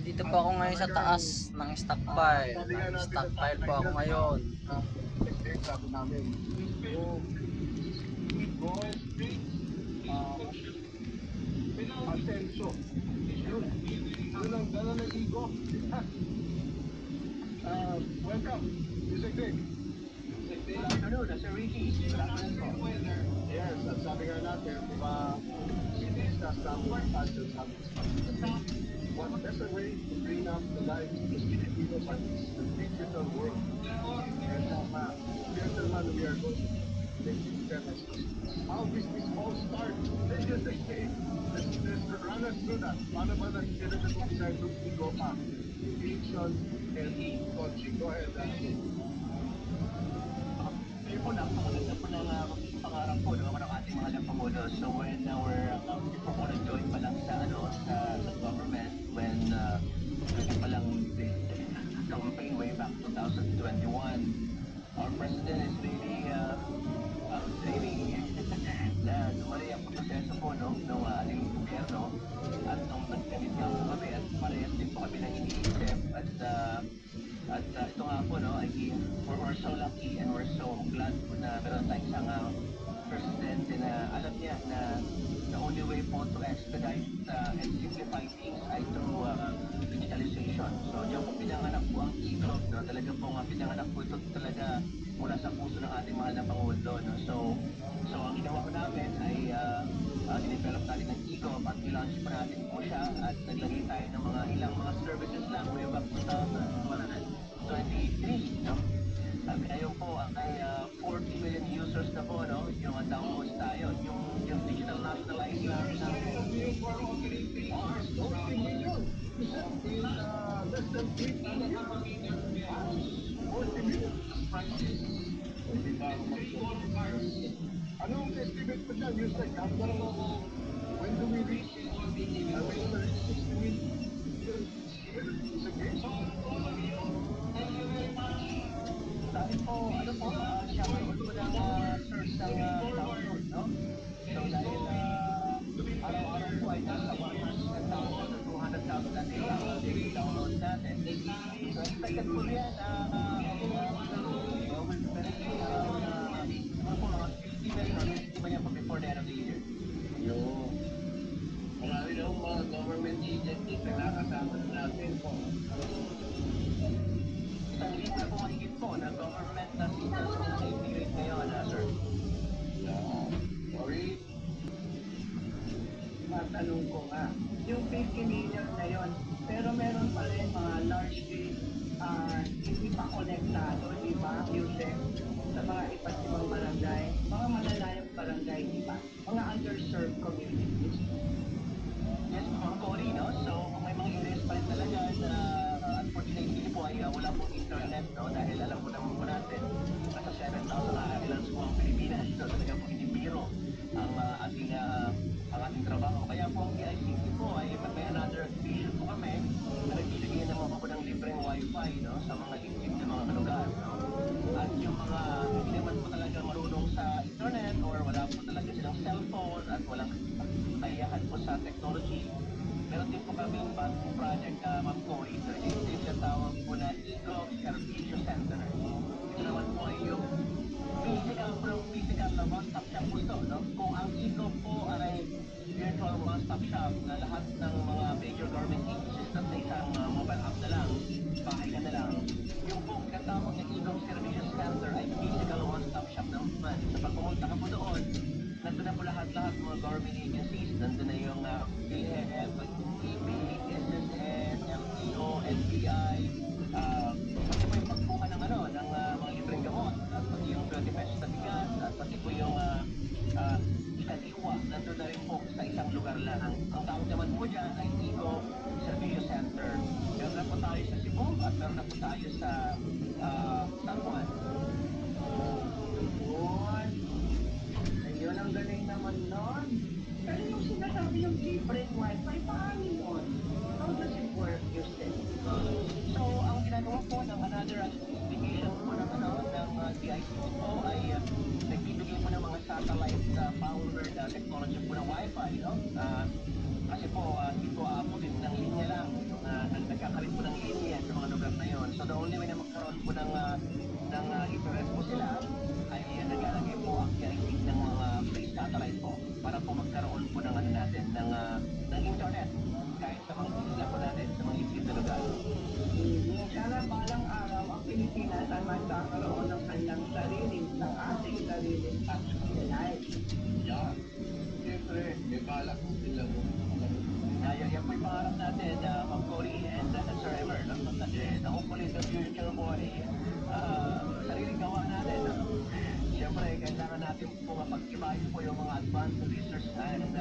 Dito po ako ngayon sa taas ng stockpile. Stockpile po ako ngayon. Sabi namin, go straight, Asenso. Yun ang dala ng Igo. Welcome, Mr. Greg. Good afternoon, Sir Ricky. Good afternoon po. Yes, at sabi nga natin, diba, sinistas na ang passion sa what better way to bring up the lives of the Filipinos in the digital world. And gentlemen, we are going to take this premises. How does this all start? Let's just say, let's run us through that. Paano ba nag-get the side of Igo pa? Aviation and coaching. Go ahead, Ayun po, napakaganda po ng pangarap po ng ating mga nagpamulo. So when before po nag-join pa lang sa government, when pa lang the campaign way back 2021, our president is really na dumali ang proseso po ng ating gobyerno at nung nagkanit nga po kami at parehas din po kami na iniisip at ito nga po, we're so lucky and we're so glad na meron tayong isang presidente na alam niya na the only way po to expedite and simplify things ay through digitalization. So diyan po pinanganak po ang e-gov, talaga po pinanganak po ito talaga mula sa puso ng ating mahal na Pangulo. So ang ginawa ko namin ay dinevelop natin ng e-gov at i-launch po natin po siya at naglagay tayo ng ilang mga services lang way back 2023. Ngayon po ay 40 million users na po, yung downloads tayo, yung digital national ID namin na anong estimate po dyan? Yung like, when do we reach? When do we reach 60 million? dahil po, siya mayroon po ng search ng download, So dahil araw-araw po ay nasa 100,000 to 200,000 na daily download natin. So expected po yan mga 50 million po before the end of the year. Marami na mga government agencies na nakasama natin po. Isang libo po mahigit po na government na systems na na-integrate ngayon, sir. Sorry. Matanong ko nga, yung 50 million na yun, pero meron pa rin mga largely hindi pa konektado, di ba, Yusef, sa mga iba't ibang barangay, mga malalayang barangay, di ba, mga underserved communities. Yes, mga Cory, So kung may mga areas pa rin talaga na unfortunately po ay wala pong internet, dahil alam po naman po natin, nasa 7,000 islands po ang Pilipinas, talaga po hindi biro ang ating trabaho. Kaya po ang PICT po ay may another vision po kami na nagbibigay naman po ng libreng wifi, sa mga liblib na mga lugar, At yung mga hindi naman po talaga marunong sa internet or wala po talaga silang cellphone at walang kakayahan po sa technology, meron din po kami yung bagong project na Ma'am Cory. So, ito yung tawag po na e-gov Servicio Center. Ito naman po ay yung physical na one-stop shop po ito. Kung ang e-gov po ay virtual one-stop shop na lahat ng mga major government agencies na sa isang mobile app na lang, bahay ka na lang, yung po katawag ng e-gov Servicio Center ay physical one-stop shop naman. Sa pag pumunta ka po doon, nandun na po lahat-lahat mga government agencies, nandun na yung PhilHealth, EB, SSN, LTO, NBI, pati po yung pagbuka ng mga libreng gamot, at pati yung 20 pesos na bigas, at pati po yung ikaliwa, nandun na rin po sa isang lugar lang. Ang tawag naman po dyan ay e-gov Servicio Center. Meron na po tayo sa Cebu at meron na po tayo sa San Juan. Ayun, ang galing naman nun. Pero yung sinasabi yung libreng wifi, paano yun? How does it work, Yusef? So, ang ginagawa po ng another investigation po ng DICT po ay nagbibigay po ng mga satellite powered technology po ng Wi-Fi, Kasi po, hindi po aabutin ng linya lang yung nagkakaroon po ng linya sa mga lugar na yon. So the only way na magkaroon po ng internet po sila ay naglalagay po ang guarantee ng mga free satellite po para po magkaroon po ng ano natin, ng internet kahit sa mga isla po natin, sa mga isip na lugar. Sana balang araw ang Pilipinas ay magkakaroon ng kanyang ng ating sariling satellite. Yeah. Siyempre, may balak po sila. Yan po yung pangarap natin, Ma'am Cory and Sir Emer, no? Kasi hopefully the future po ay sariling gawa natin. No? Siyempre, kailangan natin po mapag-ibahin po yung mga advanced research and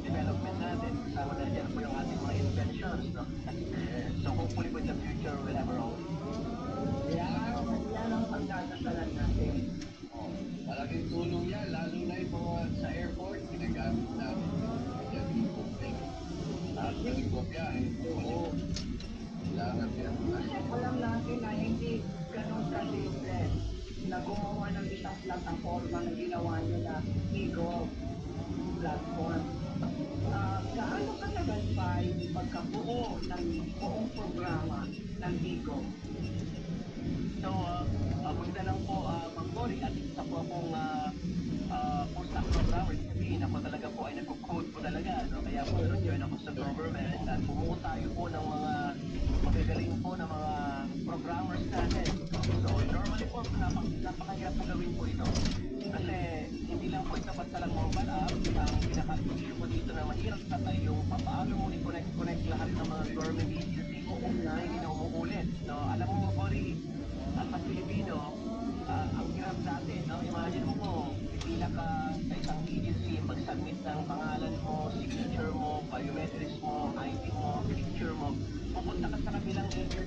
development natin. Kasama na dyan po yung ating mga inventions. No? So hopefully in the future we'll have our own. Yan ang pagdadasalan natin. Oh, malaking tulong yan, lalo na yung mga sa airport, ginagamit namin. Yan yung kopya. Tapos yung kopya, oo. Kailangan yan. Alam natin na hindi ganun kasimple na gumawa ng isang plataforma na ginawa nyo na Eagle platform. Gaano katagal pa yung pagkabuo ng buong programa ng Eagle? So, maganda lang po, Ma'am Cory, at isa po akong full stack programmer. Sabihin ako talaga po ay nagko-code po talaga. No? Kaya po join ako sa government at bumuo tayo po ng mga magagaling po na mga programmers natin. So, normally po, napakahirap po gawin po ito. Kasi hindi lang po ito basta lang mobile app. Ang pinaka-issue po dito na mahirap na yung paano mo i-connect lahat ng mga government agency na hindi na umuulit. No? Alam mo, Cory, at sa Pilipino, ang hirap natin, no? Imagine mo po, pipila ka sa isang agency, mag-submit ng pangalan mo, signature mo, biometrics mo, ID mo, picture mo, pupunta ka sa kabilang agency